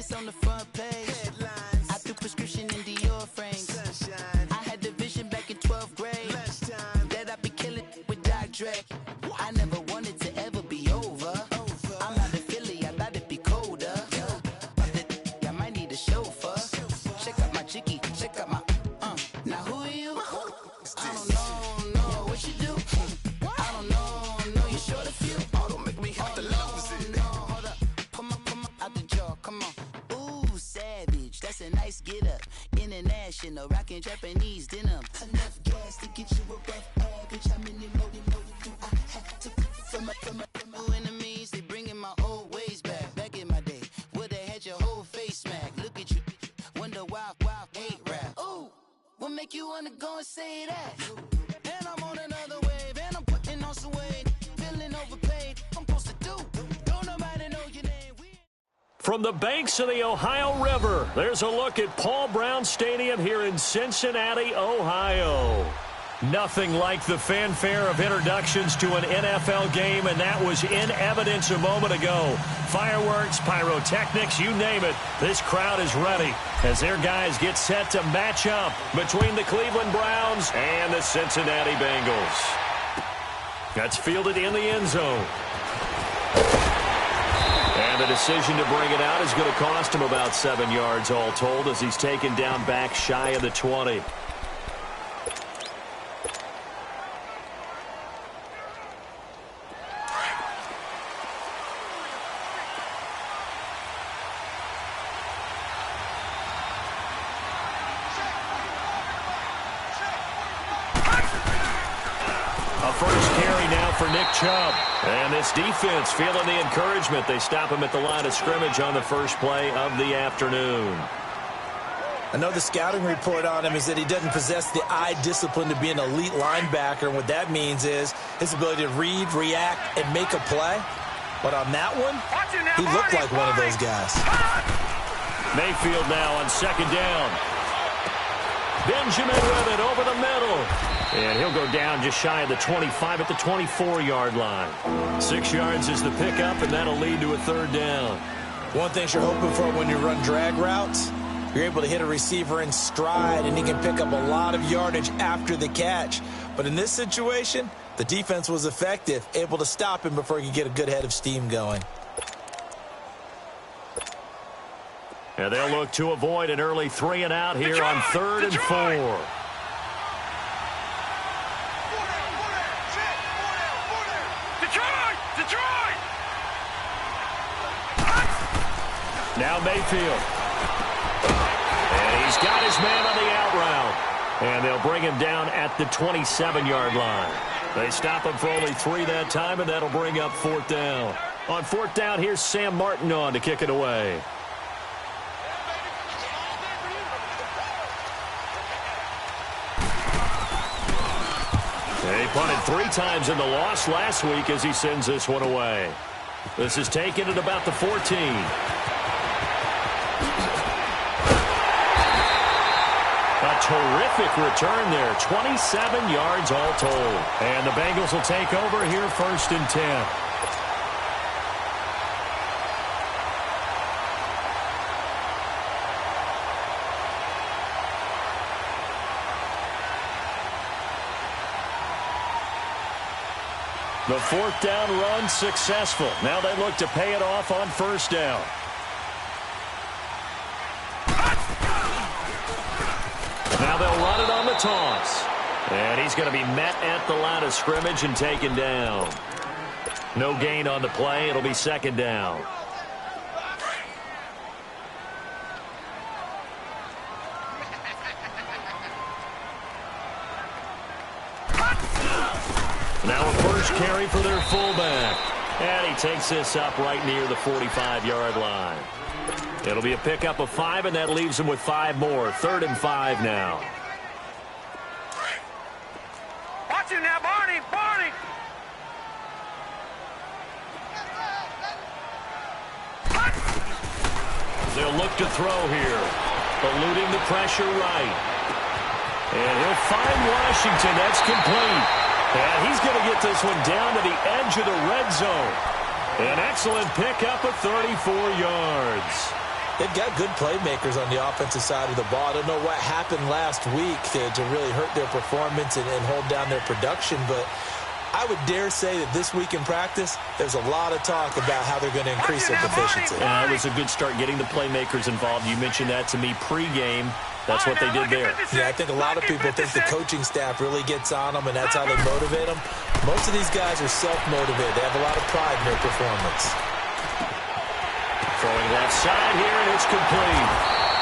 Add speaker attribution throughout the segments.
Speaker 1: It's on the front page. Headlines. I threw prescription in Dior frames. Sunshine. I had the vision back in 12th grade. Lunchtime. That I'd be killing with Dr. Dre. I never wanted to ever be over. I'm out of Philly, I thought it'd be colder. I might need a chauffeur. Check out my chicky, check out my now who are you? I don't know what you do. I don't know you short a few. Oh, don't make me have to lose it. No, hold up, pull my out the jaw, come on. Ooh, savage, that's a nice get up. International, rockin' Japanese denim. Enough gas to get you above average. How many loaded do I have to from my enemies? They bringing my old ways back. Back in my day, would've had your whole face smacked. Look at you, wonder why hate rap. Ooh, what make you wanna go and say that? And I'm on another wave, and I'm putting on some weight. Feeling overpaid, I'm supposed to do. Don't nobody know your name.
Speaker 2: From the banks of the Ohio River, there's a look at Paul Brown Stadium here in Cincinnati, Ohio. Nothing like the fanfare of introductions to an NFL game, and that was in evidence a moment ago. Fireworks, pyrotechnics, you name it. This crowd is ready as their guys get set to match up between the Cleveland Browns and the Cincinnati Bengals. That's fielded in the end zone. And the decision to bring it out is going to cost him about 7 yards all told as he's taken down back shy of the 20. A first carry now for Nick Chubb. And this defense feeling the encouragement. They stop him at the line of scrimmage on the first play of the afternoon.
Speaker 3: I know the scouting report on him is that he doesn't possess the eye discipline to be an elite linebacker. And what that means is his ability to read, react, and make a play. But on that one, he looked like one of those guys.
Speaker 2: Mayfield now on second down. Benjamin with it over the middle. And he'll go down just shy of the 25 at the 24-yard line. 6 yards is the pickup, and that'll lead to a third down.
Speaker 3: One thing you're hoping for when you run drag routes, you're able to hit a receiver in stride, and he can pick up a lot of yardage after the catch. But in this situation, the defense was effective, able to stop him before he could get a good head of steam going.
Speaker 2: And they'll look to avoid an early 3-and-out here on 3rd and 4. Now Mayfield. And he's got his man on the out route. And they'll bring him down at the 27-yard line. They stop him for only 3 that time, and that'll bring up 4th down. On 4th down, here's Sam Martin on to kick it away. He punted 3 times in the loss last week as he sends this one away. This is taken at about the 14. A terrific return there. 27 yards all told. And the Bengals will take over here 1st and 10. The 4th down run successful. Now they look to pay it off on 1st down. Now they'll run it on the toss. And he's going to be met at the line of scrimmage and taken down. No gain on the play. It'll be 2nd down. Now a first carry for their fullback. And he takes this up right near the 45-yard line. It'll be a pickup of 5, and that leaves him with 5 more. 3rd and 5 now.
Speaker 4: Watch him now, Barney! Barney!
Speaker 2: They'll look to throw here. Eluding the pressure right. And he'll find Washington. That's complete. And he's going to get this one down to the edge of the red zone. An excellent pickup of 34 yards.
Speaker 3: They've got good playmakers on the offensive side of the ball. I don't know what happened last week to really hurt their performance and hold down their production, but I would dare say that this week in practice, there's a lot of talk about how they're going to increase their efficiency.
Speaker 2: Yeah, it was a good start getting the playmakers involved. You mentioned that to me pregame. That's what they did there.
Speaker 3: Yeah, I think a lot of people think the coaching staff really gets on them, and that's how they motivate them. Most of these guys are self-motivated. They have a lot of pride in their performance.
Speaker 2: Throwing left side here, and it's complete.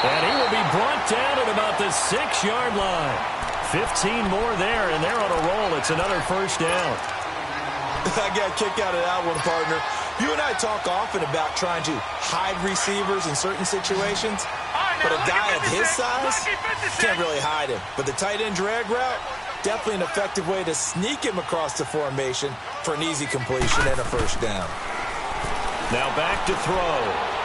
Speaker 2: And he will be brought down at about the 6-yard line. 15 more there, and they're on a roll. It's another first down.
Speaker 3: I got a kick out of that one, partner. You and I talk often about trying to hide receivers in certain situations, but a guy of his size can't really hide him. But the tight end drag route, definitely an effective way to sneak him across the formation for an easy completion and a first down.
Speaker 2: Now back to throw.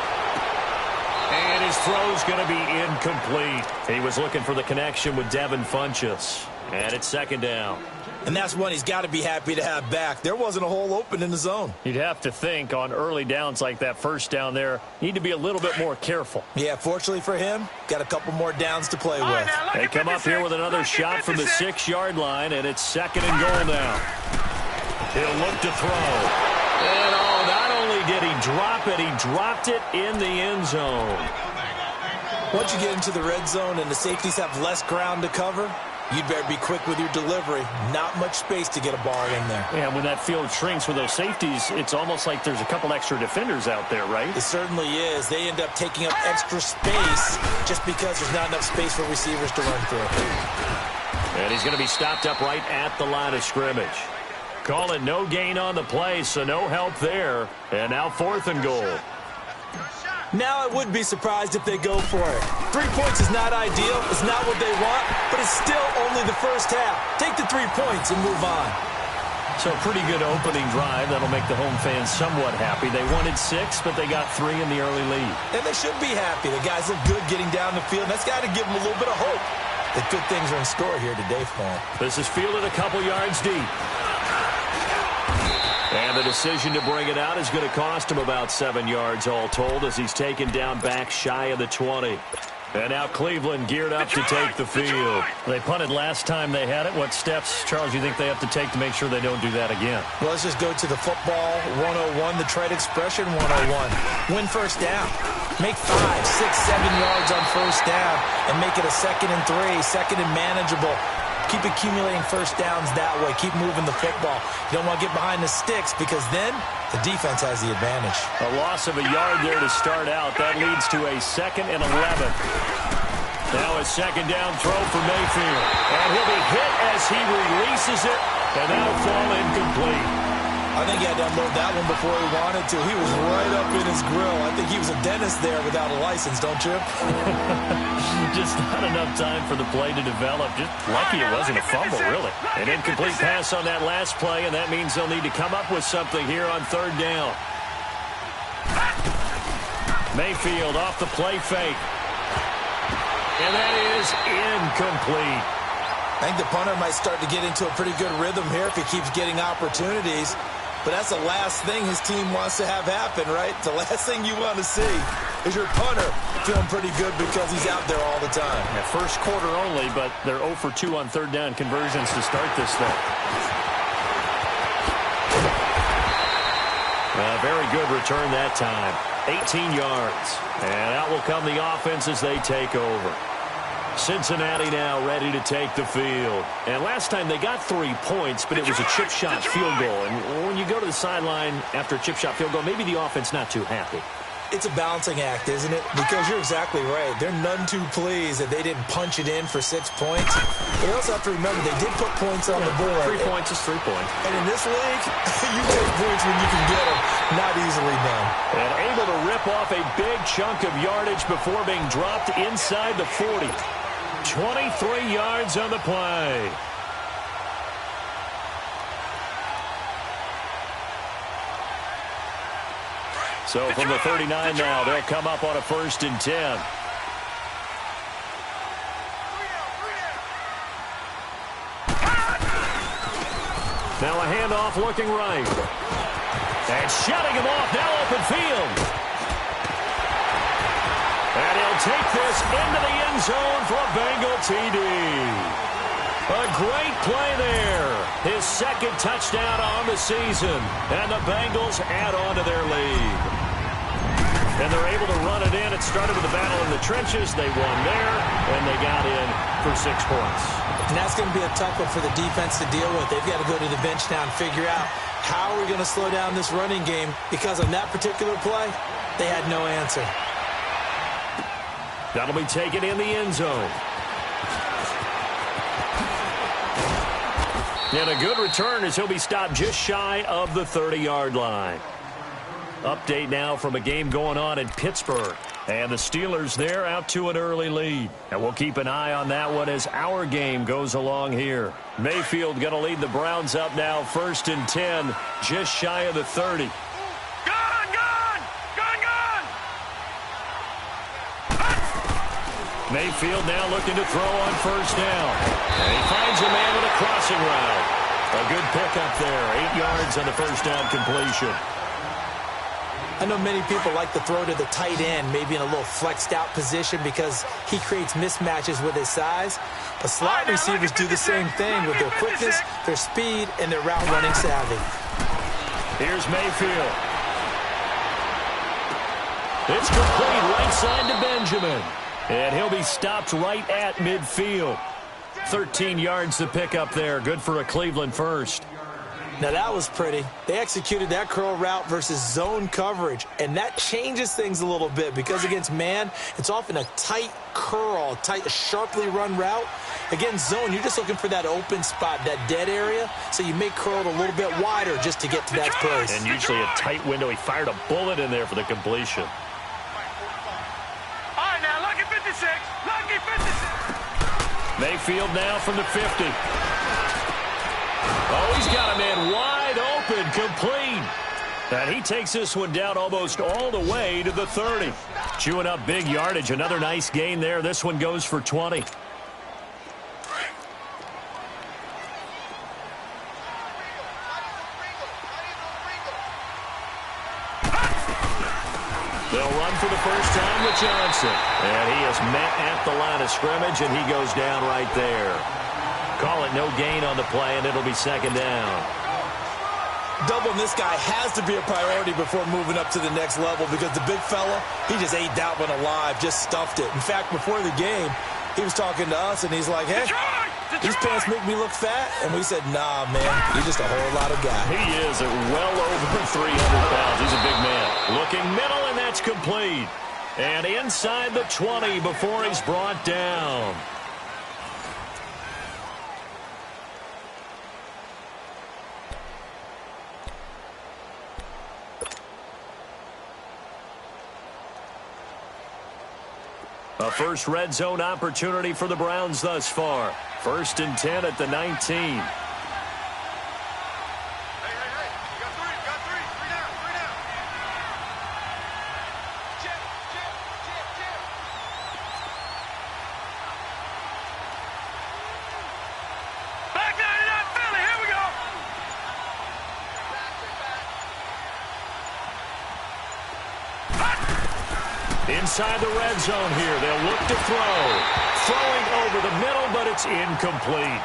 Speaker 2: And his throw's going to be incomplete. He was looking for the connection with Devin Funchess. And it's second down.
Speaker 3: And that's one he's got to be happy to have back. There wasn't a hole open in the zone.
Speaker 2: You'd have to think on early downs like that first down there, you need to be a little bit more careful.
Speaker 3: Yeah, fortunately for him, got a couple more downs to play with.
Speaker 2: They come up here with another shot from the 6-yard line, and it's second and goal now. He'll look to throw. And not only did he drop it, he dropped it in the end zone.
Speaker 3: Once you get into the red zone and the safeties have less ground to cover, you'd better be quick with your delivery. Not much space to get a ball in there.
Speaker 2: Yeah, when that field shrinks with those safeties, it's almost like there's a couple extra defenders out there, right?
Speaker 3: It certainly is. They end up taking up extra space just because there's not enough space for receivers to run through.
Speaker 2: And he's going to be stopped up right at the line of scrimmage. Call it no gain on the play, so no help there. And now 4th and goal.
Speaker 3: Now I would be surprised if they go for it. 3 points is not ideal. It's not what they want, but it's still only the first half. Take the 3 points and move on.
Speaker 2: So a pretty good opening drive. That'll make the home fans somewhat happy. They wanted 6, but they got 3 in the early lead.
Speaker 3: And they should be happy. The guys look good getting down the field. That's got to give them a little bit of hope that good things are in store here today for them.
Speaker 2: This is fielded a couple yards deep. And the decision to bring it out is going to cost him about 7 yards all told as he's taken down back shy of the 20. And now Cleveland geared up to take the field. They punted last time they had it. What steps, Charles, you think they have to take to make sure they don't do that again?
Speaker 3: Well, let's just go to the football 101, the trade expression 101. Win first down. Make 5, 6, 7 yards on first down and make it a 2nd and 3, second and manageable. Keep accumulating first downs that way. Keep moving the football. You don't want to get behind the sticks because then the defense has the advantage.
Speaker 2: A loss of a yard there to start out. That leads to a 2nd and 11. Now a second down throw for Mayfield. And he'll be hit as he releases it, and that'll fall incomplete.
Speaker 3: I think he had to unload that one before he wanted to. He was right up in his grill. I think he was a dentist there without a license, don't you?
Speaker 2: Just not enough time for the play to develop. Just lucky it wasn't a fumble, really. An incomplete pass on that last play, and that means they'll need to come up with something here on 3rd down. Mayfield off the play fake. And that is incomplete.
Speaker 3: I think the punter might start to get into a pretty good rhythm here if he keeps getting opportunities. But that's the last thing his team wants to have happen, right? The last thing you want to see is your punter feeling pretty good because he's out there all the time.
Speaker 2: Yeah, first quarter only, but they're 0 for 2 on 3rd down conversions to start this thing. Very good return that time. 18 yards. And out will come the offense as they take over. Cincinnati now ready to take the field. And last time they got 3 points, but it was a chip shot field goal. And when you go to the sideline after a chip shot field goal, maybe the offense not too happy.
Speaker 3: It's a balancing act, isn't it? Because you're exactly right. They're none too pleased that they didn't punch it in for 6 points. But you also have to remember they did put points on the board.
Speaker 2: 3 points is 3 points.
Speaker 3: And in this league, you take points when you can get them. Not easily done.
Speaker 2: And able to rip off a big chunk of yardage before being dropped inside the 40. 23 yards on the play. So from the 39 now, they'll come up on a 1st and 10. Now a handoff looking right. And shutting him off, now open field. And he'll take this into the end zone for a Bengal TD. A great play there. His second touchdown on the season. And the Bengals add on to their lead. And they're able to run it in. It started with a battle in the trenches. They won there, and they got in for 6 points.
Speaker 3: And that's going to be a tough one for the defense to deal with. They've got to go to the bench now and figure out how are we going to slow down this running game, because on that particular play, they had no answer.
Speaker 2: That'll be taken in the end zone. And a good return as he'll be stopped just shy of the 30-yard line. Update now from a game going on in Pittsburgh. And the Steelers there out to an early lead. And we'll keep an eye on that one as our game goes along here. Mayfield going to lead the Browns up now, 1st and 10, just shy of the 30. Mayfield now looking to throw on 1st down. And he finds a man with a crossing route. A good pickup there, 8 yards on the 1st down completion.
Speaker 3: I know many people like to throw to the tight end, maybe in a little flexed out position because he creates mismatches with his size. But slot receivers do the same thing with their quickness, their speed, and their route running savvy.
Speaker 2: Here's Mayfield. It's complete right side to Benjamin. And he'll be stopped right at midfield. 13 yards to pick up there. Good for a Cleveland first.
Speaker 3: Now that was pretty. They executed that curl route versus zone coverage, and that changes things a little bit because against man, it's often a tight curl, tight, sharply run route. Against zone, you're just looking for that open spot, that dead area, so you make curl a little bit wider just to get to that place.
Speaker 2: And usually a tight window. He fired a bullet in there for the completion.
Speaker 4: All right, now, lucky 56. Lucky 56.
Speaker 2: Mayfield now from the 50. Oh, he's got a man wide open, complete. And he takes this one down almost all the way to the 30. Chewing up big yardage. Another nice gain there. This one goes for 20. They'll run for the first time with Johnson. And he is met at the line of scrimmage, and he goes down right there. Call it no gain on the play, and it'll be 2nd down.
Speaker 3: Doubling this guy has to be a priority before moving up to the next level because the big fella, he just ate that one alive, just stuffed it. In fact, before the game, he was talking to us, and he's like, hey, these pants make me look fat? And we said, nah, man, you're just a whole lot of guy.
Speaker 2: He is at well over 300 pounds. He's a big man. Looking middle, and that's complete. And inside the 20 before he's brought down. A first red zone opportunity for the Browns thus far. 1st and 10 at the 19. Inside the red zone here. They'll look to throw. Throwing over the middle, but it's incomplete.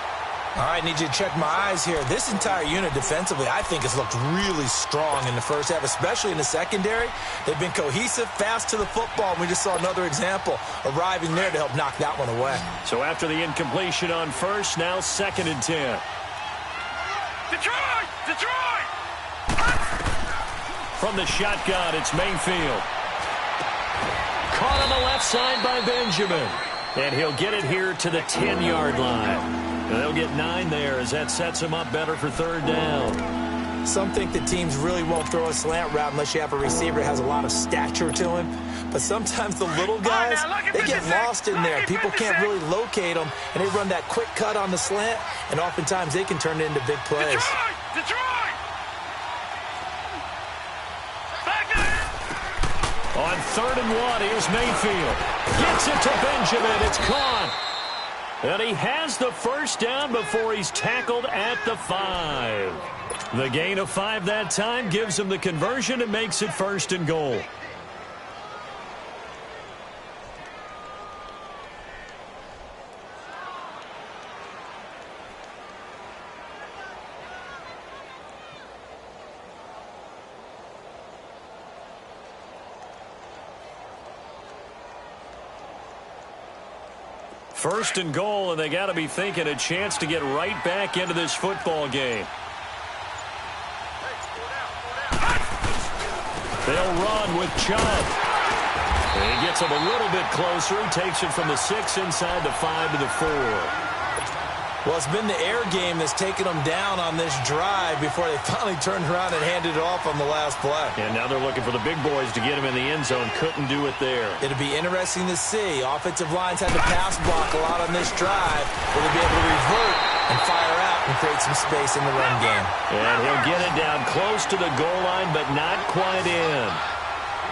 Speaker 3: All right, need you to check my eyes here. This entire unit defensively, I think, has looked really strong in the first half, especially in the secondary. They've been cohesive, fast to the football, and we just saw another example arriving there to help knock that one away.
Speaker 2: So after the incompletion on first, now 2nd and 10.
Speaker 4: Detroit! Detroit!
Speaker 2: From the shotgun, it's Mayfield. Caught on the left side by Benjamin. And he'll get it here to the 10-yard line. And they'll get 9 there as that sets him up better for 3rd down.
Speaker 3: Some think the teams really won't throw a slant route unless you have a receiver that has a lot of stature to him. But sometimes the little guys, they get lost in there. People can't really locate them, and they run that quick cut on the slant, and oftentimes they can turn it into big plays.
Speaker 4: Detroit! Detroit!
Speaker 2: On 3rd and 1, here's Mayfield. Gets it to Benjamin. It's caught. And he has the first down before he's tackled at the 5. The gain of 5 that time gives him the conversion and makes it 1st and goal. First and goal, and they got to be thinking a chance to get right back into this football game. They'll run with Chubb. He gets him a little bit closer. He takes it from the 6 inside the 5 to the 4.
Speaker 3: Well, it's been the air game that's taken them down on this drive before they finally turned around and handed it off on the last play.
Speaker 2: And now they're looking for the big boys to get him in the end zone. Couldn't do it there.
Speaker 3: It'll be interesting to see. Offensive lines had to pass block a lot on this drive. Will they be able to revert and fire out and create some space in the run game?
Speaker 2: And he'll get it down close to the goal line, but not quite in.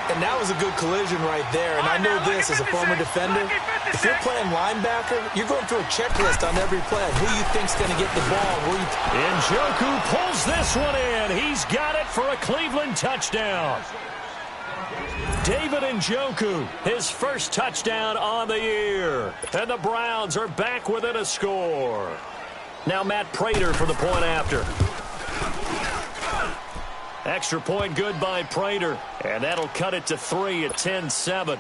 Speaker 3: And that was a good collision right there. And I know this as a former defender. If you're playing linebacker, you're going through a checklist on every play. Who you think's going to get the ball?
Speaker 2: Njoku pulls this one in. He's got it for a Cleveland touchdown. David Njoku, his first touchdown on the year. And the Browns are back within a score. Now Matt Prater for the point after. Extra point good by Prater. And that'll cut it to 3 at 10-7.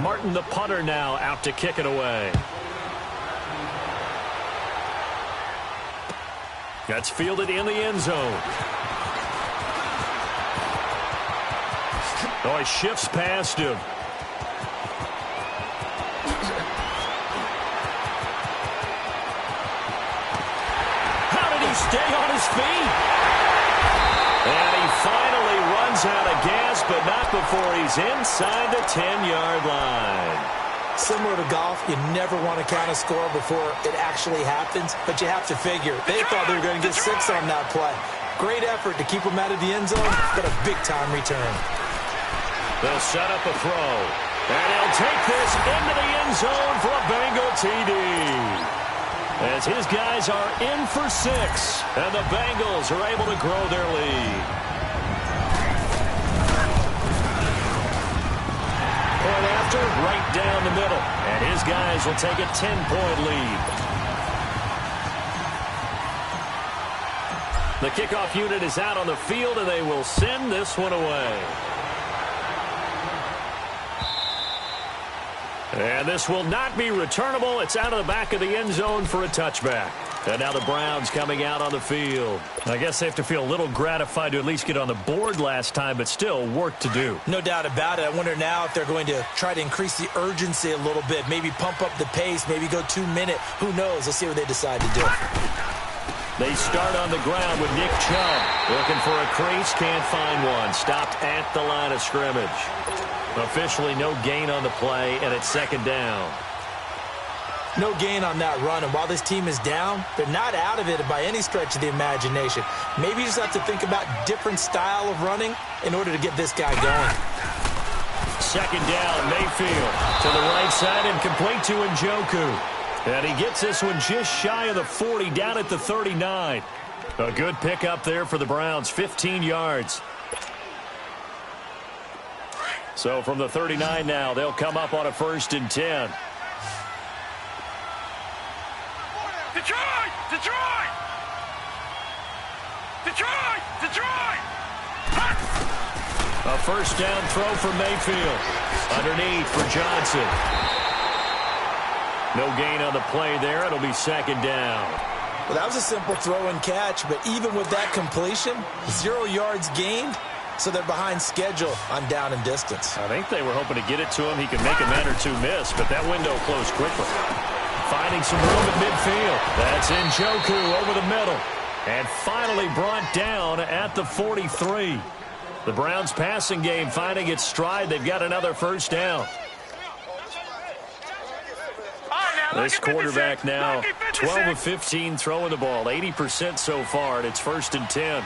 Speaker 2: Martin, the punter, now out to kick it away. That's fielded in the end zone. Oh, he shifts past him. Stay on his feet. And he finally runs out of gas, but not before he's inside the 10-yard line.
Speaker 3: Similar to golf, you never want to count a score before it actually happens, but you have to figure. They thought they were going to get 6 on that play. Great effort to keep them out of the end zone, but a big-time return.
Speaker 2: They'll set up a throw. And he'll take this into the end zone for a Bengal TD. As his guys are in for 6, and the Bengals are able to grow their lead. Point after, right down the middle. And his guys will take a 10-point lead. The kickoff unit is out on the field, and they will send this one away. And this will not be returnable. It's out of the back of the end zone for a touchback. And now the Browns coming out on the field. I guess they have to feel a little gratified to at least get on the board last time, but still work to do.
Speaker 3: No doubt about it. I wonder now if they're going to try to increase the urgency a little bit, maybe pump up the pace, maybe go 2-minute. Who knows? Let's see what they decide to do.
Speaker 2: They start on the ground with Nick Chubb. Looking for a crease, can't find one. Stopped at the line of scrimmage. Officially no gain on the play, and it's second down.
Speaker 3: No gain on that run, and while this team is down, they're not out of it by any stretch of the imagination. Maybe you just have to think about different style of running in order to get this guy going.
Speaker 2: Second down, Mayfield to the right side and complete to Njoku. And he gets this one just shy of the 40, down at the 39. A good pickup there for the Browns, 15 yards. So from the 39 now, they'll come up on a 1st and 10.
Speaker 4: Detroit! Detroit! Detroit! Detroit!
Speaker 2: A first down throw for Mayfield. Underneath for Johnson. No gain on the play there. It'll be second down.
Speaker 3: Well, that was a simple throw and catch, but even with that completion, 0 yards gained, so they're behind schedule on down and distance.
Speaker 2: I think they were hoping to get it to him. He could make a man or two miss, but that window closed quickly. Finding some room at midfield. That's Njoku over the middle. And finally brought down at the 43. The Browns passing game finding its stride. They've got another first down. This quarterback now 12 of 15 throwing the ball. 80% so far, and it's 1st and 10.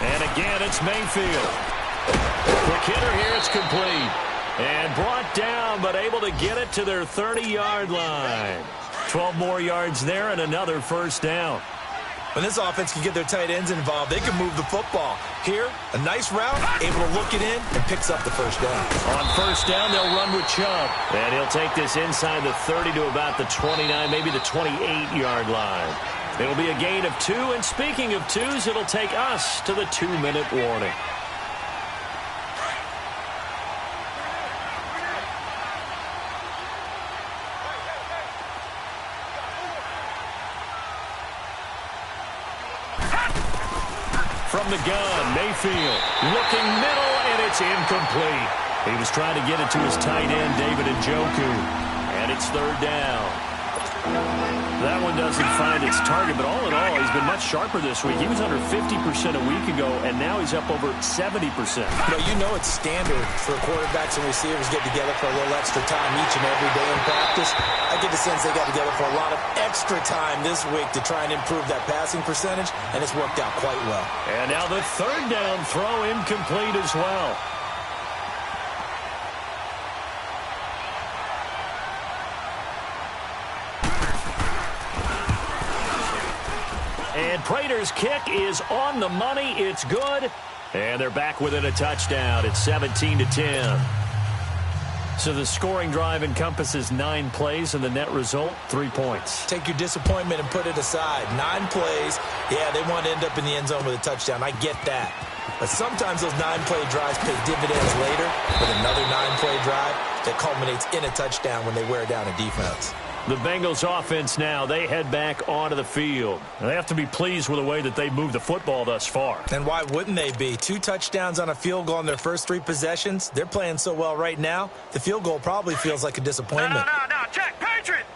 Speaker 2: And again, it's Mayfield. Quick hitter here, it's complete. And brought down, but able to get it to their 30-yard line. 12 more yards there and another first down.
Speaker 3: When this offense can get their tight ends involved, they can move the football. Here, a nice route, able to look it in, and picks up the first down.
Speaker 2: On first down, they'll run with Chubb. And he'll take this inside the 30 to about the 29, maybe the 28-yard line. It'll be a gain of 2, and speaking of 2s, it'll take us to the 2-minute warning. From the gun, Mayfield looking middle, and it's incomplete. He was trying to get it to his tight end, David Njoku, and it's 3rd down. That one doesn't find its target, but all in all, he's been much sharper this week. He was under 50% a week ago, and now he's up over 70%.
Speaker 3: You know it's standard for quarterbacks and receivers get together for a little extra time each and every day in practice. I get the sense they got together for a lot of extra time this week to try and improve that passing percentage, and it's worked out quite well.
Speaker 2: And now the 3rd down throw incomplete as well. And Prater's kick is on the money. It's good. And they're back within a touchdown. It's 17-10. So the scoring drive encompasses 9 plays, and the net result, 3 points.
Speaker 3: Take your disappointment and put it aside. 9 plays. Yeah, they want to end up in the end zone with a touchdown. I get that. But sometimes those 9-play drives pay dividends later with another 9-play drive that culminates in a touchdown when they wear down a defense.
Speaker 2: The Bengals offense now, they head back onto the field. They have to be pleased with the way that they've moved the football thus far.
Speaker 3: And why wouldn't they be? 2 touchdowns on a field goal in their first 3 possessions. They're playing so well right now, the field goal probably feels like a disappointment.
Speaker 4: No, check, Patriot!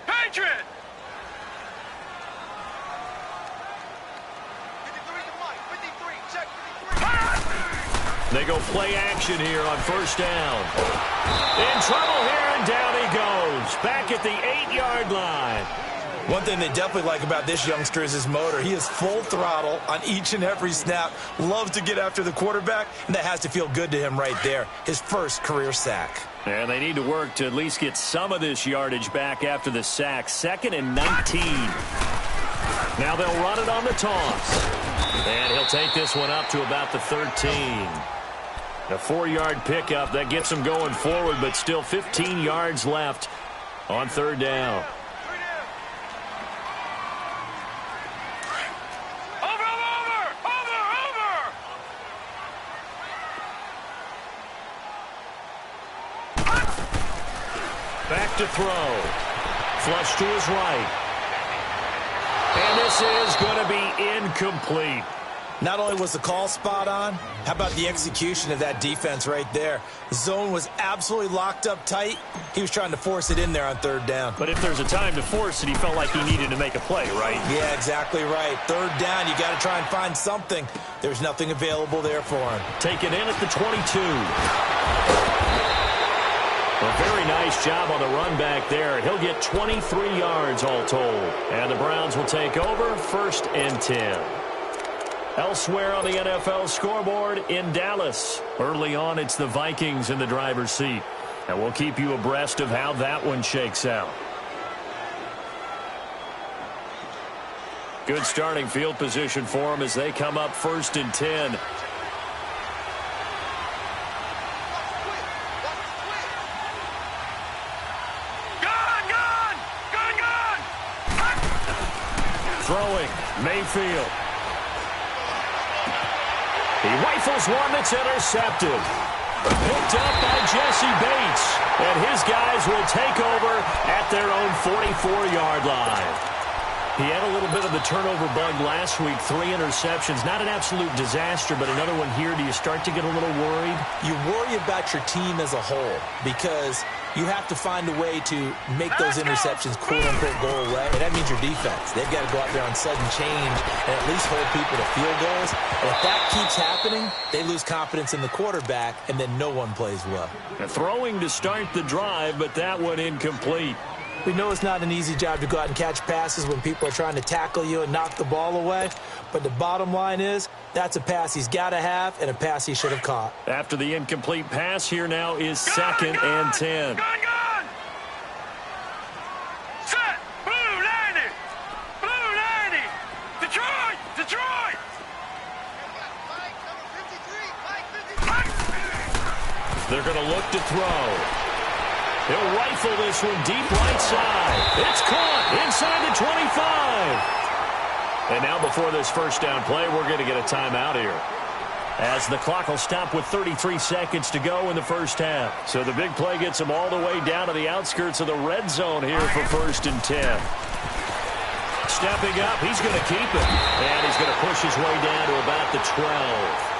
Speaker 2: They go play action here on 1st down. In trouble here, and down he goes. Back at the 8-yard line.
Speaker 3: One thing they definitely like about this youngster is his motor. He is full throttle on each and every snap. Loves to get after the quarterback, and that has to feel good to him right there. His first career sack.
Speaker 2: And they need to work to at least get some of this yardage back after the sack. 2nd and 19. Now they'll run it on the toss. And he'll take this one up to about the 13. A 4-yard pickup that gets him going forward, but still 15 yards left on 3rd down.
Speaker 4: Over!
Speaker 2: Back to throw. Flush to his right. And this is going to be incomplete.
Speaker 3: Not only was the call spot on, how about the execution of that defense right there? The zone was absolutely locked up tight. He was trying to force it in there on 3rd down.
Speaker 2: But if there's a time to force it, he felt like he needed to make a play, right?
Speaker 3: Yeah, exactly right. 3rd down, you got to try and find something. There's nothing available there for him.
Speaker 2: Taken in at the 22. A very nice job on the run back there. He'll get 23 yards all told. And the Browns will take over 1st and 10. Elsewhere on the NFL scoreboard in Dallas. Early on, it's the Vikings in the driver's seat. And we'll keep you abreast of how that one shakes out. Good starting field position for them as they come up 1st and 10.
Speaker 4: Gun!
Speaker 2: Throwing, Mayfield. He rifles one that's intercepted. Picked up by Jesse Bates. And his guys will take over at their own 44-yard line. He had a little bit of the turnover bug last week. 3 interceptions. Not an absolute disaster, but another one here. Do you start to get a little worried?
Speaker 3: You worry about your team as a whole because you have to find a way to make those interceptions quote-unquote go away. And that means your defense. They've got to go out there on sudden change and at least hold people to field goals. And if that keeps happening, they lose confidence in the quarterback, and then no one plays well.
Speaker 2: Throwing to start the drive, but that one incomplete.
Speaker 3: We know it's not an easy job to go out and catch passes when people are trying to tackle you and knock the ball away. But the bottom line is, that's a pass he's got to have and a pass he should have caught.
Speaker 2: After the incomplete pass, here now is 2nd and 10.
Speaker 4: Gun! Set! Blue 90! Detroit!
Speaker 2: They're going to look to throw. He'll rifle this one deep right side. It's caught inside the 25. And now before this first down play, we're going to get a timeout here, as the clock will stop with 33 seconds to go in the first half. So the big play gets them all the way down to the outskirts of the red zone here for 1st and 10. Stepping up, he's going to keep it. And he's going to push his way down to about the 12.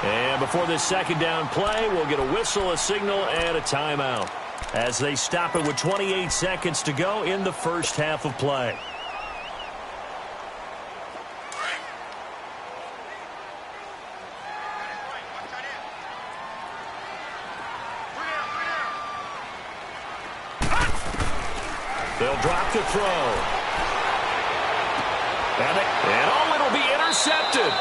Speaker 2: And before this second down play, we'll get a whistle, a signal, and a timeout, as they stop it with 28 seconds to go in the first half of play. They'll drop the throw. And it'll be intercepted.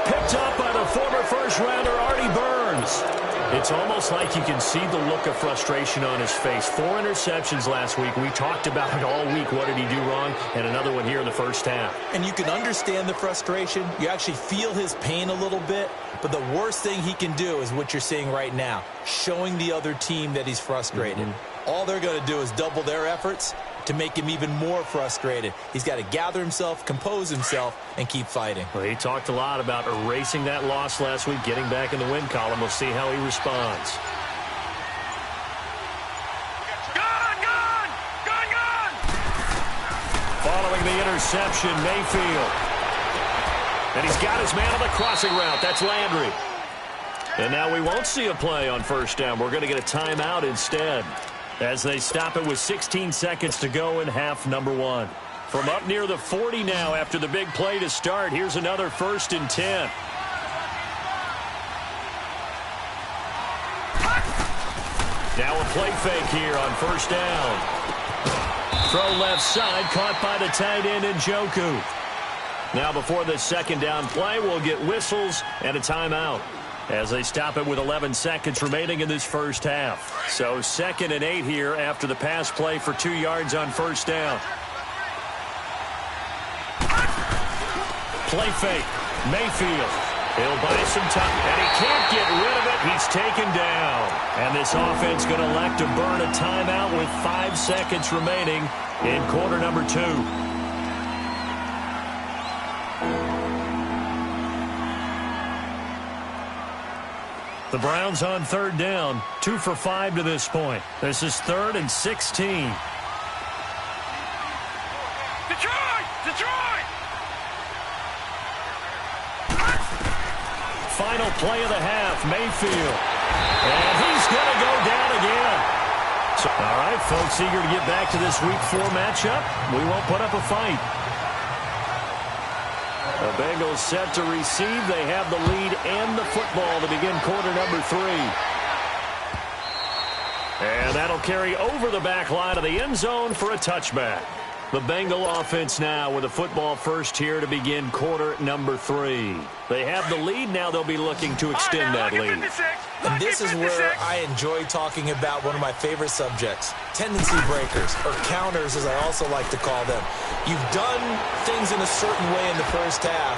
Speaker 2: Picked up by the former first-rounder Artie Burns. It's almost like you can see the look of frustration on his face. 4 interceptions last week. We talked about it all week. What did he do wrong? And another one here in the first half.
Speaker 3: And you can understand the frustration. You actually feel his pain a little bit. But the worst thing he can do is what you're seeing right now, showing the other team that he's frustrated. All they're going to do is double their efforts to make him even more frustrated. He's got to gather himself, compose himself, and keep fighting.
Speaker 2: Well, he talked a lot about erasing that loss last week, getting back in the win column. We'll see how he responds. Following the interception, Mayfield. And he's got his man on the crossing route. That's Landry. And now we won't see a play on first down. We're going to get a timeout instead, as they stop it with 16 seconds to go in half number 1. From up near the 40 now after the big play to start, here's another 1st and 10. Now a play fake here on first down. Throw left side, caught by the tight end Njoku. Now before the second down play, we'll get whistles and a timeout, as they stop it with 11 seconds remaining in this first half. So 2nd and 8 here after the pass play for 2 yards on first down. Play fake. Mayfield. He'll buy some time, and he can't get rid of it. He's taken down. And this offense going to elect to burn a timeout with 5 seconds remaining in quarter number 2. The Browns on 3rd down, 2 for 5 to this point. This is 3rd and 16.
Speaker 4: Detroit!
Speaker 2: Final play of the half, Mayfield. And he's going to go down again. So, all right, folks, eager to get back to this Week 4 matchup. We won't put up a fight. The Bengals set to receive. They have the lead and the football to begin quarter number 3. And that'll carry over the back line of the end zone for a touchback. The Bengal offense now with a football first here to begin quarter number 3. They have the lead. Now they'll be looking to extend that lead.
Speaker 3: And this is where I enjoy talking about one of my favorite subjects, tendency breakers, or counters as I also like to call them. You've done things in a certain way in the first half,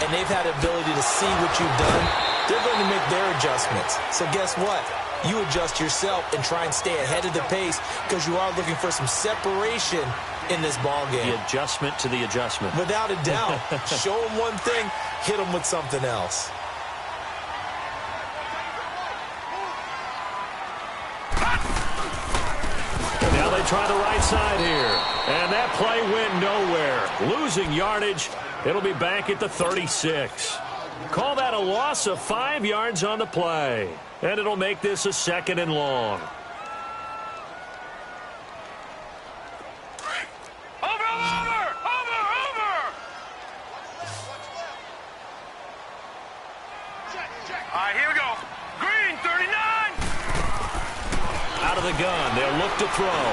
Speaker 3: and they've had the ability to see what you've done. They're going to make their adjustments. So guess what? You adjust yourself and try and stay ahead of the pace, because you are looking for some separation in this ball game.
Speaker 2: The adjustment to the adjustment.
Speaker 3: Without a doubt. Show them one thing, hit them with something else.
Speaker 2: Now they try the right side here. And that play went nowhere. Losing yardage. It'll be back at the 36. Call that a loss of 5 yards on the play. And it'll make this a 2nd and long. The gun. They'll look to throw.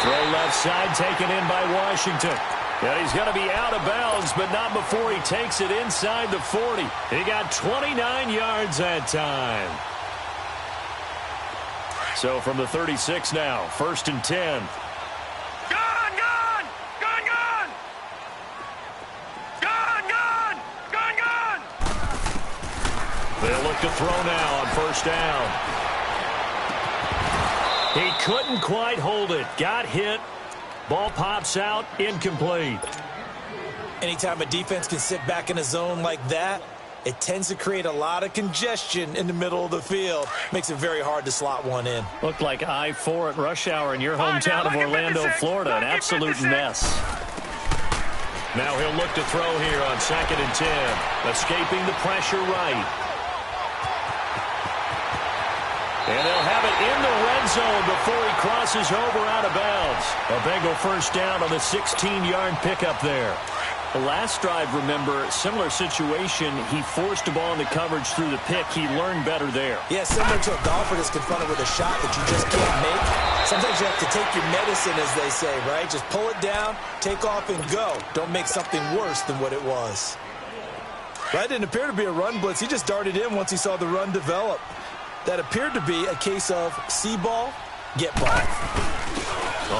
Speaker 2: Throw left side, taken in by Washington. And he's going to be out of bounds, but not before he takes it inside the 40. He got 29 yards that time. So from the 36 now, 1st and 10. They'll look to throw now on first down. He couldn't quite hold it. Got hit. Ball pops out, incomplete.
Speaker 3: Anytime a defense can sit back in a zone like that, it tends to create a lot of congestion in the middle of the field. Makes it very hard to slot one in.
Speaker 2: Looked like I-4 at rush hour in your hometown of Orlando, Florida. An absolute mess. Now he'll look to throw here on 2nd and 10. Escaping the pressure right. And they'll have it in the red zone before he crosses over out of bounds. A Bengal first down on the 16-yard pickup there. The last drive, remember, similar situation. He forced a ball into coverage through the pick. He learned better there.
Speaker 3: Yeah, similar to a golfer that's confronted with a shot that you just can't make. Sometimes you have to take your medicine, as they say, right? Just pull it down, take off, and go. Don't make something worse than what it was. That didn't appear to be a run blitz. He just darted in once he saw the run develop. That appeared to be a case of see ball, get ball.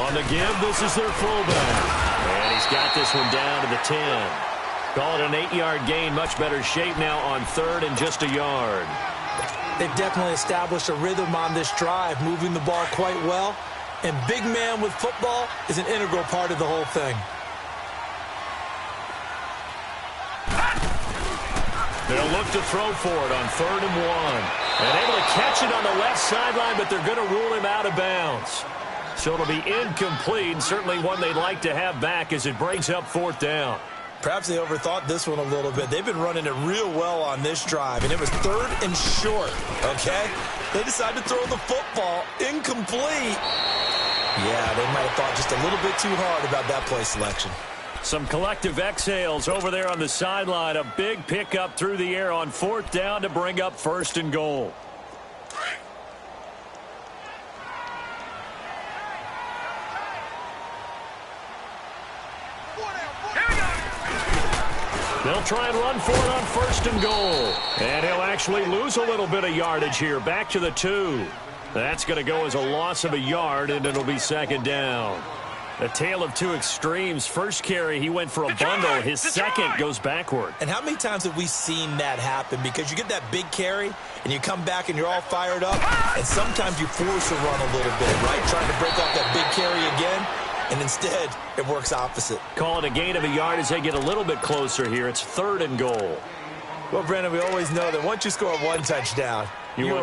Speaker 2: On the give, this is their fullback. And he's got this one down to the 10. Call it an 8-yard gain. Much better shape now on 3rd and just a yard.
Speaker 3: They've definitely established a rhythm on this drive, moving the ball quite well. And big man with football is an integral part of the whole thing.
Speaker 2: They'll look to throw for it on 3rd and 1. And able to catch it on the left sideline, but they're going to rule him out of bounds. So it'll be incomplete, certainly one they'd like to have back as it brings up 4th down.
Speaker 3: Perhaps they overthought this one a little bit. They've been running it real well on this drive, and it was 3rd and short, okay? They decided to throw the football incomplete. Yeah, they might have thought just a little bit too hard about that play selection.
Speaker 2: Some collective exhales over there on the sideline. A big pickup through the air on 4th down to bring up 1st and goal. They'll try and run for it on 1st and goal. And he'll actually lose a little bit of yardage here. Back to the 2. That's going to go as a loss of a yard, and it'll be 2nd down. A tale of two extremes. First carry, he went for a bundle. His second goes backward.
Speaker 3: And how many times have we seen that happen? Because you get that big carry, and you come back and you're all fired up, and sometimes you force a run a little bit, right? Trying to break off that big carry again. And instead, it works opposite.
Speaker 2: Call it a gain of a yard as they get a little bit closer here. It's 3rd and goal.
Speaker 3: Well, Brandon, we always know that once you score one touchdown,
Speaker 2: you're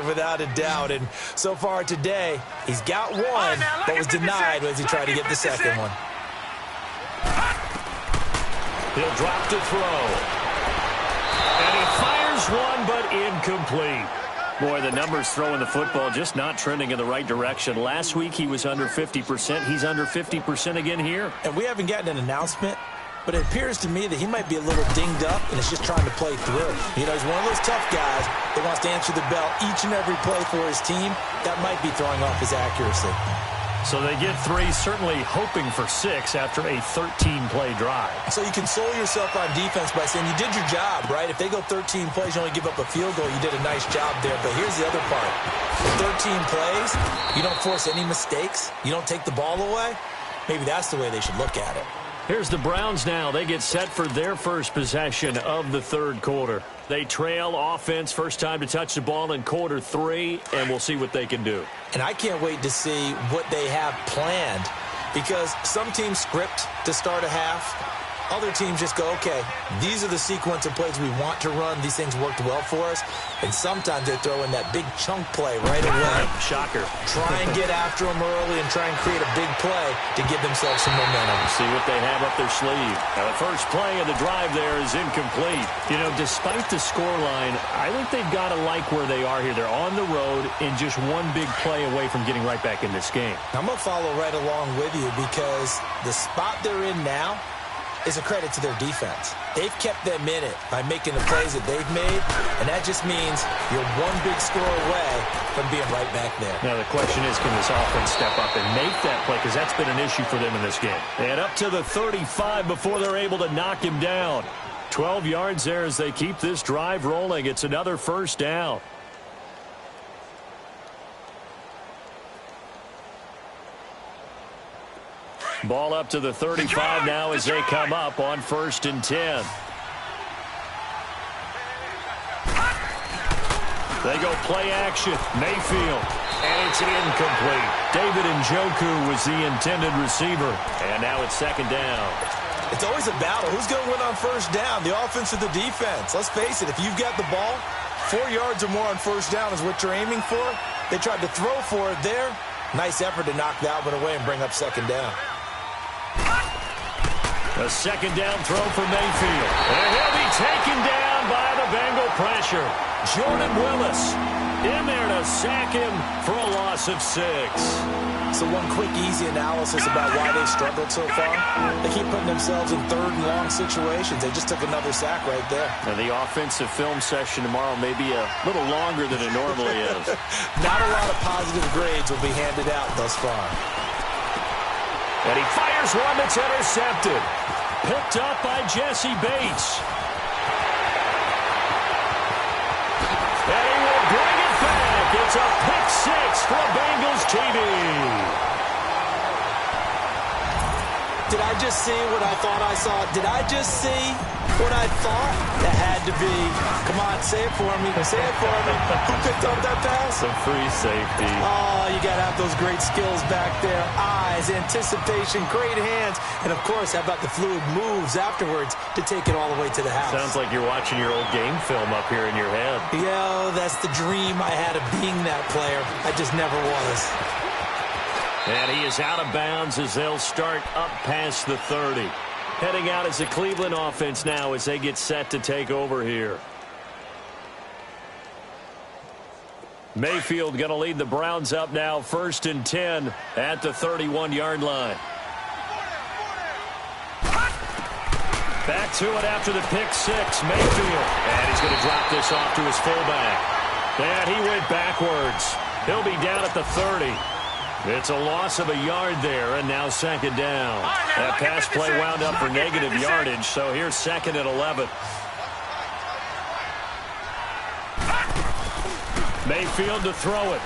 Speaker 3: without a doubt. And so far today, he's got one, but was denied as he tried to get the second one.
Speaker 2: He'll drop to throw. And he fires one, but incomplete. Boy, the numbers throwing the football just not trending in the right direction. Last week he was under 50%. He's under 50% again here.
Speaker 3: And we haven't gotten an announcement, but it appears to me that he might be a little dinged up and is just trying to play through. You know, he's one of those tough guys that wants to answer the bell each and every play for his team. That might be throwing off his accuracy.
Speaker 2: So they get 3, certainly hoping for 6 after a 13-play drive.
Speaker 3: So you console yourself on defense by saying you did your job, right? If they go 13 plays, you only give up a field goal, you did a nice job there. But here's the other part. With 13 plays, you don't force any mistakes. You don't take the ball away. Maybe that's the way they should look at it.
Speaker 2: Here's the Browns now. They get set for their first possession of the 3rd quarter. They trail offense, first time to touch the ball in quarter 3, and we'll see what they can do.
Speaker 3: And I can't wait to see what they have planned, because some teams script to start a half. Other teams just go, okay, these are the sequence of plays we want to run. These things worked well for us. And sometimes they throw in that big chunk play right away.
Speaker 2: Shocker.
Speaker 3: Try and get after them early and try and create a big play to give themselves some momentum.
Speaker 2: See what they have up their sleeve. Now, the first play of the drive there is incomplete. You know, despite the scoreline, I think they've got to like where they are here. They're on the road and just one big play away from getting right back in this game.
Speaker 3: I'm going to follow right along with you, because the spot they're in now is a credit to their defense. They've kept them in it by making the plays that they've made, and that just means you're one big score away from being right back there.
Speaker 2: Now, the question is, can this offense step up and make that play? Because that's been an issue for them in this game. And up to the 35 before they're able to knock him down. 12 yards there as they keep this drive rolling. It's another first down. Ball up to the 35 now as they come up on 1st and 10. They go play action. Mayfield. And it's incomplete. David Njoku was the intended receiver. And now it's second down.
Speaker 3: It's always a battle. Who's going to win on first down, the offense or the defense? Let's face it, if you've got the ball, 4 yards or more on first down is what you're aiming for. They tried to throw for it there. Nice effort to knock that one away and bring up second down.
Speaker 2: A second down throw for Mayfield. And he'll be taken down by the Bengal pressure. Jordan Willis in there to sack him for a loss of 6.
Speaker 3: So one quick, easy analysis about why they struggled so far. They keep putting themselves in third and long situations. They just took another sack right there.
Speaker 2: And the offensive film session tomorrow may be a little longer than it normally is.
Speaker 3: Not a lot of positive grades will be handed out thus far.
Speaker 2: And he fires one that's intercepted. Picked up by Jesse Bates. And he will bring it back. It's a pick 6 for Bengals TV.
Speaker 3: Did I just see what I thought I saw? Did I just see what I thought? That had to be. Come on, say it for me. Say it for me. Who picked up that pass?
Speaker 2: Some free safety.
Speaker 3: Oh, you got to have those great skills back there. Eyes, anticipation, great hands. And, of course, how about the fluid moves afterwards to take it all the way to the house?
Speaker 2: Sounds like you're watching your old game film up here in your head.
Speaker 3: Yo, that's the dream I had of being that player. I just never was.
Speaker 2: And he is out of bounds as they'll start up past the 30. Heading out as the Cleveland offense now as they get set to take over here. Mayfield going to lead the Browns up now, 1st and 10 at the 31-yard line. Back to it after the pick 6, Mayfield. And he's going to drop this off to his fullback. And he went backwards. He'll be down at the 30. It's a loss of a yard there, and now second down. That pass play wound up for negative yardage, so here's 2nd and 11. Mayfield to throw it.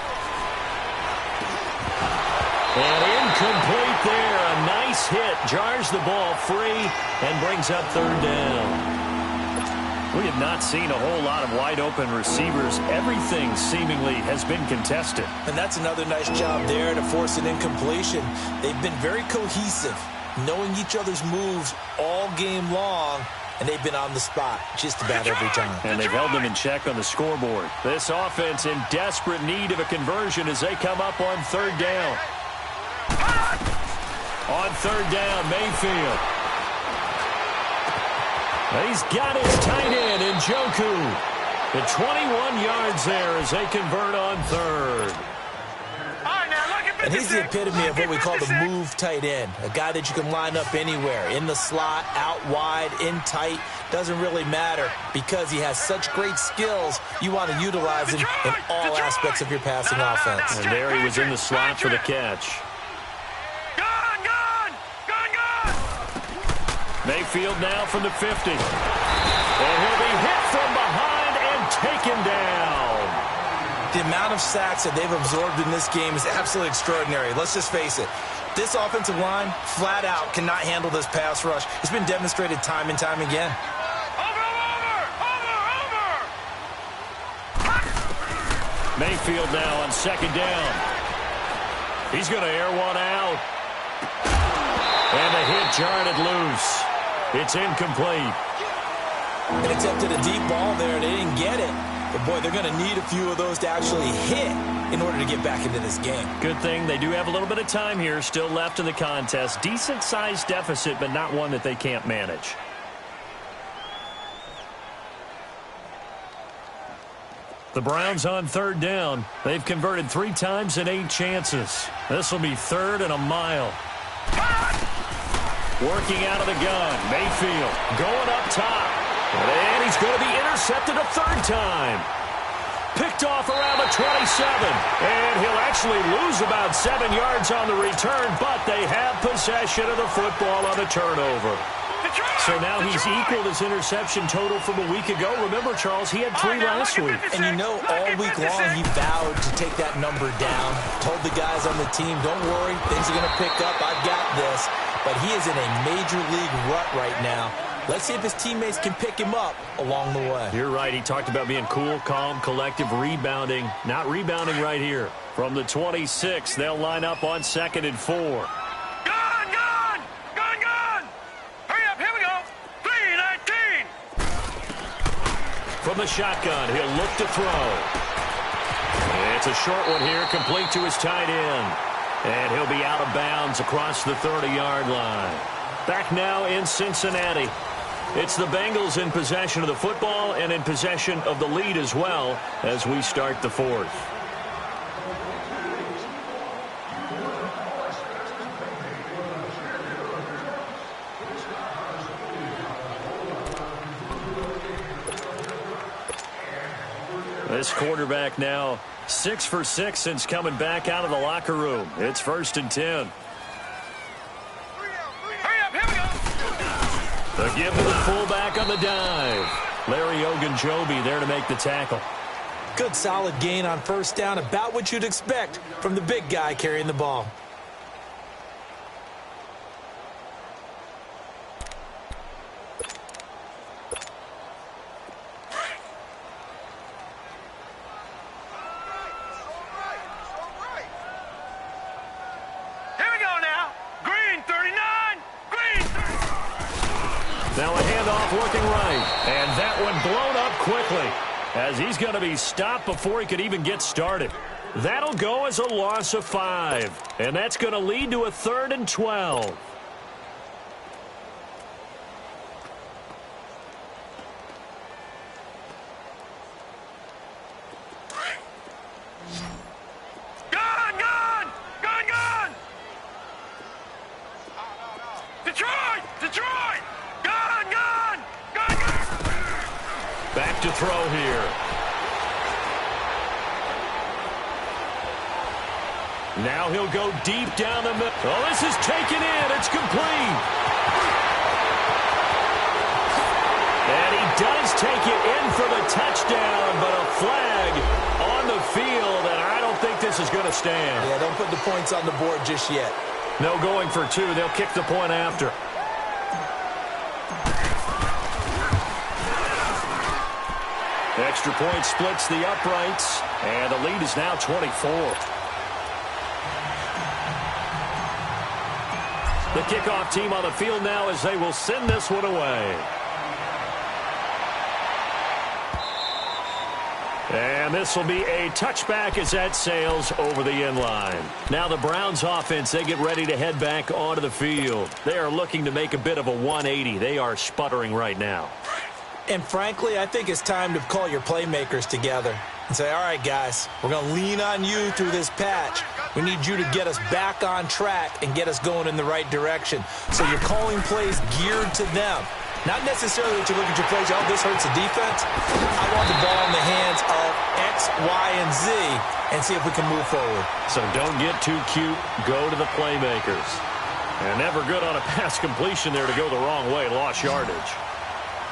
Speaker 2: And incomplete there. A nice hit. Jars the ball free and brings up 3rd down. We have not seen a whole lot of wide-open receivers. Everything seemingly has been contested.
Speaker 3: And that's another nice job there to force an incompletion. They've been very cohesive, knowing each other's moves all game long, and they've been on the spot just about every time.
Speaker 2: And they've held them in check on the scoreboard. This offense in desperate need of a conversion as they come up on 3rd down. On 3rd down, Mayfield. He's got his tight end, Njoku. The 21 yards there as they convert on 3rd.
Speaker 3: And he's the epitome of what we call the move tight end. A guy that you can line up anywhere. In the slot, out wide, in tight. Doesn't really matter because he has such great skills. You want to utilize him in all aspects of your passing offense.
Speaker 2: And there he was in the slot for the catch. Mayfield now from the 50. And he'll be hit from behind and taken down.
Speaker 3: The amount of sacks that they've absorbed in this game is absolutely extraordinary. Let's just face it. This offensive line, flat out, cannot handle this pass rush. It's been demonstrated time and time again.
Speaker 2: Mayfield now on 2nd down. He's going to air one out. And the hit jarred it loose. It's incomplete.
Speaker 3: And attempted a deep ball there, and they didn't get it. But, boy, they're going to need a few of those to actually hit in order to get back into this game.
Speaker 2: Good thing they do have a little bit of time here still left in the contest. Decent-sized deficit, but not one that they can't manage. The Browns on 3rd down. They've converted 3 times in 8 chances. This will be 3rd and a mile. Working out of the gun. Mayfield going up top. And he's going to be intercepted a 3rd time. Picked off around the 27. And he'll actually lose about 7 yards on the return, but they have possession of the football on the turnover. So now he's equaled his interception total from a week ago. Remember, Charles, he had 3 last week.
Speaker 3: And you know, all week long he vowed to take that number down. Told the guys on the team, don't worry, things are going to pick up. I've got this. But he is in a major league rut right now. Let's see if his teammates can pick him up along the way.
Speaker 2: You're right. He talked about being cool, calm, collective, rebounding. Not rebounding right here. From the 26, they'll line up on 2nd and 4.
Speaker 4: Gone! Hurry up, here we go. 3-19.
Speaker 2: From the shotgun, he'll look to throw. It's a short one here, complete to his tight end. And he'll be out of bounds across the 30-yard line. Back now in Cincinnati. It's the Bengals in possession of the football and in possession of the lead as well as we start the 4th. This quarterback now 6 for 6 since coming back out of the locker room. It's 1st and 10.
Speaker 4: Hurry up, here we go.
Speaker 2: The give to the fullback on the dive. Larry Ogunjobi there to make the tackle.
Speaker 3: Good solid gain on 1st down, about what you'd expect from the big guy carrying the ball.
Speaker 2: Now a handoff looking right. And that one blown up quickly as he's going to be stopped before he could even get started. That'll go as a loss of 5. And that's going to lead to a 3rd and 12. Back to throw here. Now he'll go deep down the middle. Oh, this is taken in. It's complete. And he does take it in for the touchdown, but a flag on the field, and I don't think this is going to stand.
Speaker 3: Yeah, don't put the points on the board just yet.
Speaker 2: No going for 2. They'll kick the point after. Extra point splits the uprights, and the lead is now 24. The kickoff team on the field now as they will send this one away. And this will be a touchback as that sails over the end line. Now the Browns offense, they get ready to head back onto the field. They are looking to make a bit of a 180. They are sputtering right now.
Speaker 3: And frankly, I think it's time to call your playmakers together and say, all right, guys, we're going to lean on you through this patch. We need you to get us back on track and get us going in the right direction. So you're calling plays geared to them. Not necessarily that you look at your plays, oh, this hurts the defense. I want the ball in the hands of X, Y, and Z and see if we can move forward.
Speaker 2: So don't get too cute. Go to the playmakers. And never good on a pass completion there to go the wrong way. Lost yardage.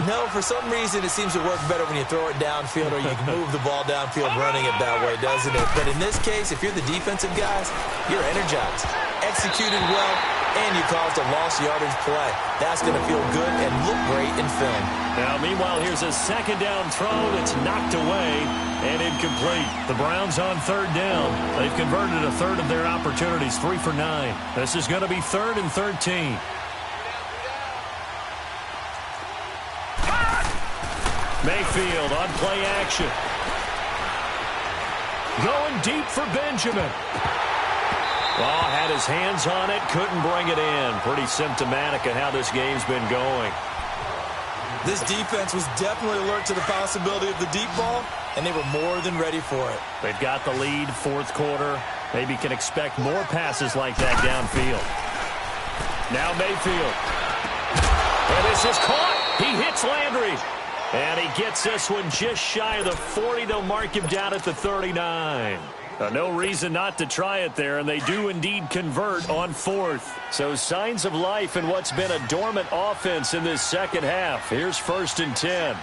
Speaker 3: No, for some reason it seems to work better when you throw it downfield or you can move the ball downfield running it that way, doesn't it? But in this case, if you're the defensive guys, you're energized, executed well, and you caused a lost yardage play. That's going to feel good and look great in film.
Speaker 2: Now, meanwhile, here's a 2nd down throw that's knocked away and incomplete. The Browns on 3rd down. They've converted a 1/3 of their opportunities, 3 for 9. This is going to be 3rd and 13. Mayfield on play action. Going deep for Benjamin. Oh, had his hands on it, couldn't bring it in. Pretty symptomatic of how this game's been going.
Speaker 3: This defense was definitely alert to the possibility of the deep ball, and they were more than ready for it.
Speaker 2: They've got the lead, 4th quarter. Maybe can expect more passes like that downfield. Now Mayfield. And this is caught. He hits Landry. And he gets this one just shy of the 40. They'll mark him down at the 39. No reason not to try it there, and they do indeed convert on 4th. So signs of life in what's been a dormant offense in this second half. Here's 1st and 10.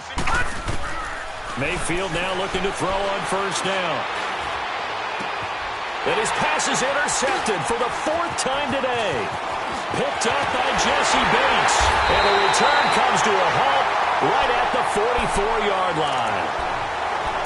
Speaker 2: Mayfield now looking to throw on 1st down. And his pass is intercepted for the 4th time today. Picked up by Jesse Bates. And the return comes to a halt right at the 44-yard line.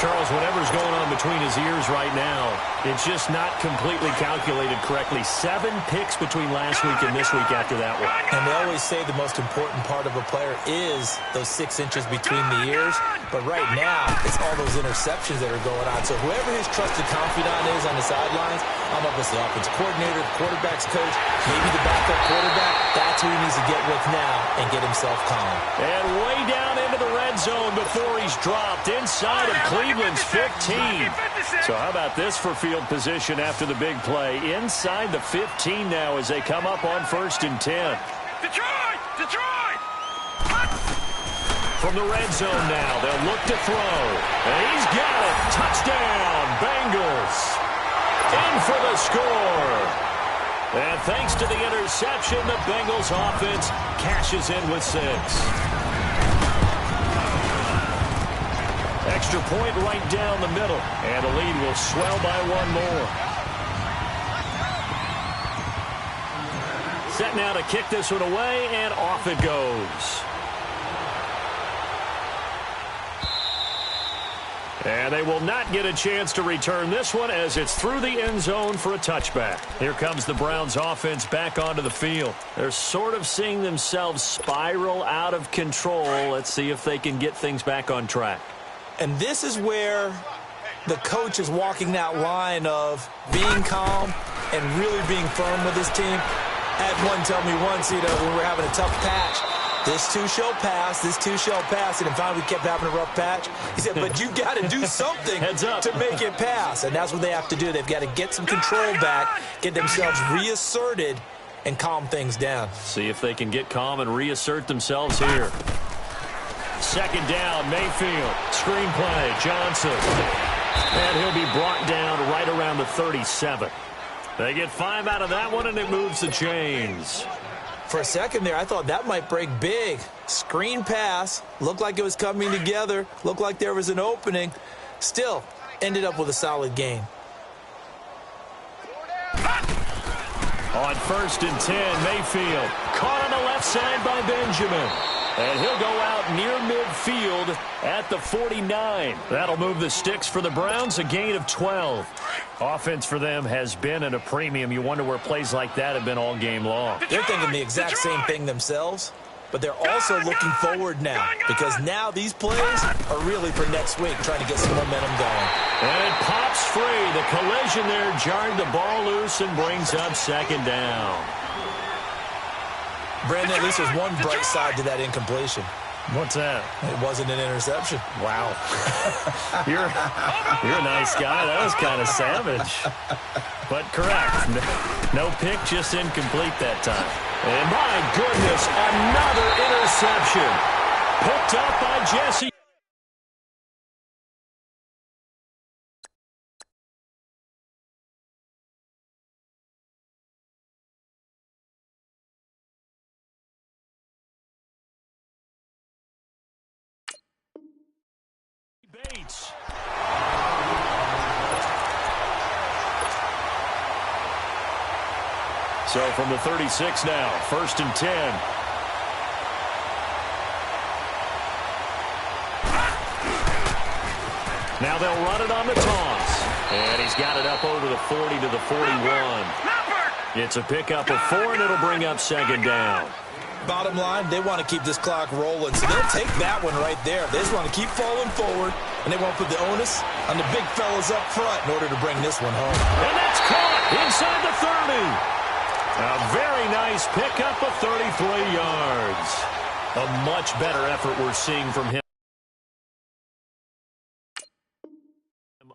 Speaker 2: Charles, whatever's going on between his ears right now, it's just not completely calculated correctly. 7 picks between last week and this week after that one.
Speaker 3: And they always say the most important part of a player is those 6 inches between the ears. But right now, it's all those interceptions that are going on. So whoever his trusted confidant is on the sidelines, I'm up as the offensive coordinator, the quarterback's coach, maybe the backup quarterback, that's who he needs to get with now and get himself calm.
Speaker 2: And way down into the red zone before he's dropped inside of Cleveland's 15. So how about this for field position after the big play? Inside the 15 now as they come up on 1st and 10.
Speaker 4: Detroit!
Speaker 2: From the red zone now, they'll look to throw. And he's got it. Touchdown, Bengals. In for the score. And thanks to the interception, the Bengals offense cashes in with 6. Extra point right down the middle. And the lead will swell by 1 more. Set now to kick this one away, and off it goes. And they will not get a chance to return this one as it's through the end zone for a touchback. Here comes the Browns offense back onto the field. They're sort of seeing themselves spiral out of control. Let's see if they can get things back on track.
Speaker 3: And this is where the coach is walking that line of being calm and really being firm with his team. Had one tell me once, when we're having a tough patch, this too shall pass, this too shall pass. And finally we kept having a rough patch. He said, but you got to do something to make it pass. And that's what they have to do. They've got to get some control back, get themselves reasserted, and calm things down.
Speaker 2: See if they can get calm and reassert themselves here. 2nd down, Mayfield. Screenplay, Johnson. And he'll be brought down right around the 37. They get 5 out of that one, and it moves the chains.
Speaker 3: For a second there, I thought that might break big. Screen pass. Looked like it was coming together. Looked like there was an opening. Still, ended up with a solid game.
Speaker 2: On 1st and 10, Mayfield. Caught on the left side by Benjamin. And he'll go out near midfield at the 49. That'll move the sticks for the Browns, a gain of 12. Offense for them has been at a premium. You wonder where plays like that have been all game long.
Speaker 3: They're thinking the exact same thing themselves, but they're also looking forward now because now these plays are really for next week, trying to get some momentum going.
Speaker 2: And it pops free. The collision there jarred the ball loose and brings up 2nd down.
Speaker 3: Brandon, at least there's one bright side to that incompletion.
Speaker 2: What's that?
Speaker 3: It wasn't an interception.
Speaker 2: Wow. You're a nice guy. That was kind of savage. But correct. No pick, just incomplete that time. And my goodness, another interception. Picked up by Jesse. Bates. So from the 36 now, 1st and 10. Now they'll run it on the toss. And he's got it up over the 40 to the 41. It's a pickup of 4, and it'll bring up 2nd down.
Speaker 3: Bottom line, they want to keep this clock rolling, so they'll take that one right there. They just want to keep falling forward, and they won't put the onus on the big fellas up front in order to bring this one home.
Speaker 2: And that's caught inside the 30. A very nice pickup of 33 yards. A much better effort we're seeing from him.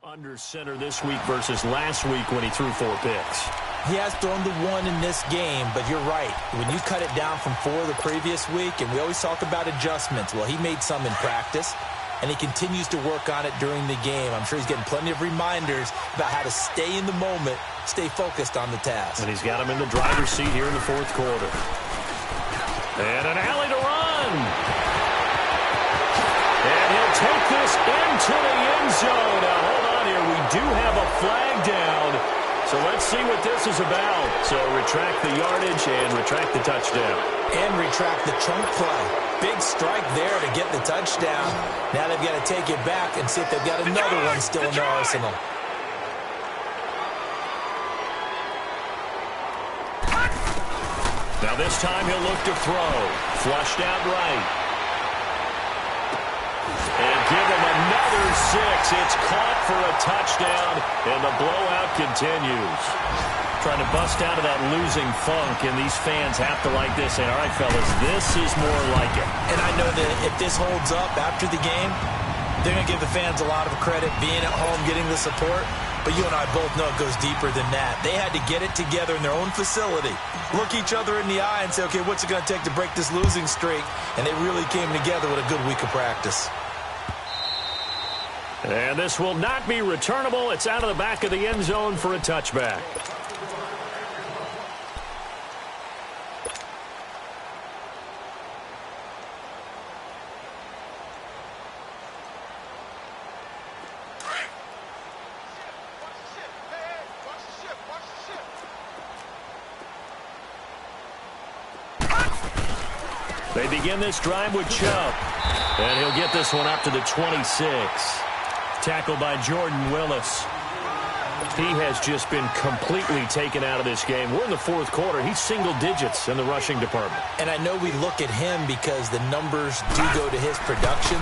Speaker 2: Under center this week versus last week when he threw 4 picks.
Speaker 3: He has thrown the 1 in this game, but you're right. When you cut it down from 4 the previous week, and we always talk about adjustments, well, he made some in practice, and he continues to work on it during the game. I'm sure he's getting plenty of reminders about how to stay in the moment, stay focused on the task.
Speaker 2: And he's got him in the driver's seat here in the 4th quarter. And an alley to run. And he'll take this into the end zone. Now, hold on here. We do have a flag down. So let's see what this is about. So retract the yardage and retract the touchdown.
Speaker 3: And retract the chunk play. Big strike there to get the touchdown. Now they've got to take it back and see if they've got another one still in their arsenal.
Speaker 2: Now this time he'll look to throw. Flushed out right. And give him another 6. It's caught for a touchdown, and the blowout continues. Trying to bust out of that losing funk, and these fans have to like this. And all right, fellas, this is more like it.
Speaker 3: And I know that if this holds up after the game, they're going to give the fans a lot of credit being at home, getting the support. But you and I both know it goes deeper than that. They had to get it together in their own facility, look each other in the eye and say, okay, what's it going to take to break this losing streak? And they really came together with a good week of practice.
Speaker 2: And this will not be returnable. It's out of the back of the end zone for a touchback. They begin this drive with Chubb. And he'll get this one up to the 26. Tackled by Jordan Willis. He has just been completely taken out of this game. We're in the fourth quarter. He's single digits in the rushing department.
Speaker 3: And I know we look at him because the numbers do go to his production.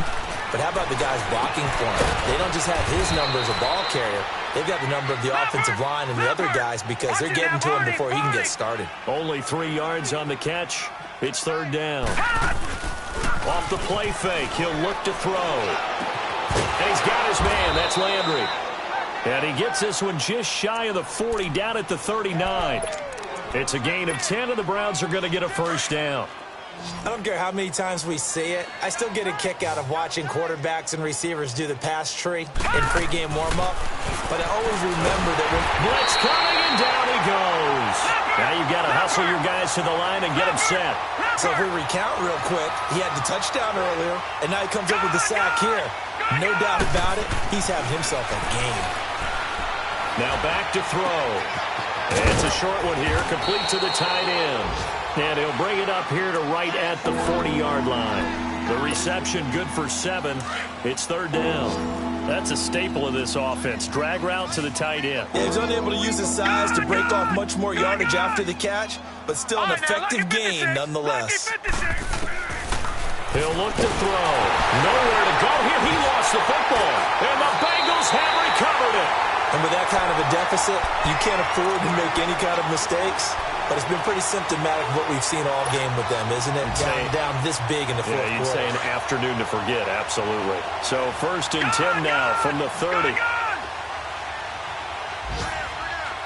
Speaker 3: But how about the guys blocking for him? They don't just have his number as a ball carrier. They've got the number of the offensive line and the other guys because they're getting to him before he can get started.
Speaker 2: Only 3 yards on the catch. It's third down. Off the play fake, he'll look to throw. And he's got his man. That's Landry. And he gets this one just shy of the 40, down at the 39. It's a gain of 10, and the Browns are going to get a first down.
Speaker 3: I don't care how many times we see it. I still get a kick out of watching quarterbacks and receivers do the pass tree in pregame warm-up. But I always remember that when
Speaker 2: blitz coming, and down he goes. Now you've got to hustle your guys to the line and get them set.
Speaker 3: So if we recount real quick, he had the touchdown earlier, and now he comes up with the sack here. No doubt about it, he's having himself a game.
Speaker 2: Now back to throw. And it's a short one here, complete to the tight end. And he'll bring it up here to right at the 40-yard line. The reception good for 7. It's third down. That's a staple of this offense. Drag route to the tight end.
Speaker 3: Yeah, he's unable to use his size to break off much more yardage after the catch, but still an effective gain nonetheless.
Speaker 2: He'll look to throw. Nowhere to go here. He lost the football. And the Bengals have recovered it.
Speaker 3: And with that kind of a deficit, you can't afford to make any kind of mistakes. But it's been pretty symptomatic of what we've seen all game with them, isn't it? Down this big in the fourth quarter.
Speaker 2: You'd say an afternoon to forget, absolutely. So first and 10 now from the 30.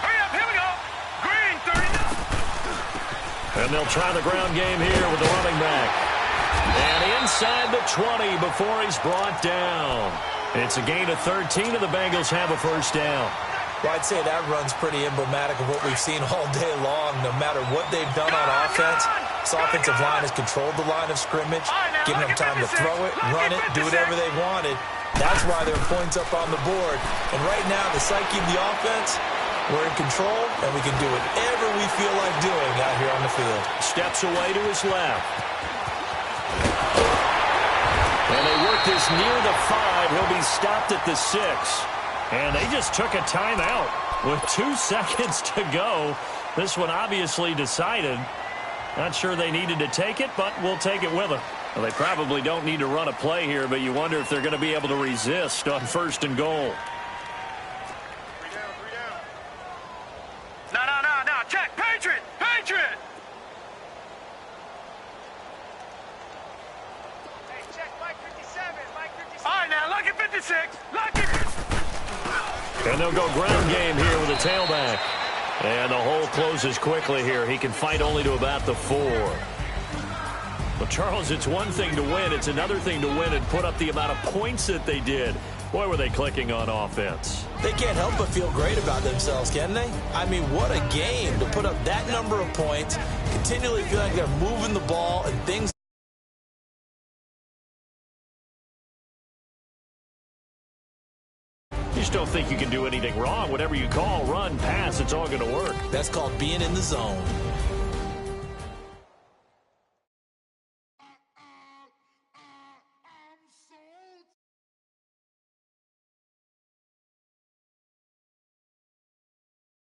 Speaker 4: Hurry up, here we go. Green, 30.
Speaker 2: And they'll try the ground game here with the running back. And inside the 20 before he's brought down. It's a gain of 13, and the Bengals have a first down.
Speaker 3: Well, I'd say that run's pretty emblematic of what we've seen all day long. No matter what they've done on offense, this offensive line has controlled the line of scrimmage, giving them time to throw it, run it, do whatever they wanted. That's why there are points up on the board. And right now, the psyche of the offense, we're in control, and we can do whatever we feel like doing out here on the field.
Speaker 2: Steps away to his left. And they work this near the 5. He'll be stopped at the 6. And they just took a timeout with 2 seconds to go. This one obviously decided. Not sure they needed to take it, but we'll take it with them. Well, they probably don't need to run a play here, but you wonder if they're going to be able to resist on first and goal.
Speaker 4: No. Check. Patriot. Hey, check. Mike 57. All right, now, lucky 56. Lucky 56.
Speaker 2: And they'll go ground game here with a tailback. And the hole closes quickly here. He can fight only to about the 4. Well, Charles, it's one thing to win. It's another thing to win and put up the amount of points that they did. Boy, were they clicking on offense.
Speaker 3: They can't help but feel great about themselves, can they? I mean, what a game to put up that number of points, continually feel like they're moving the ball and things.
Speaker 2: just don't think you can do anything wrong. Whatever you call, run, pass, it's all going to work.
Speaker 3: That's called being in the zone.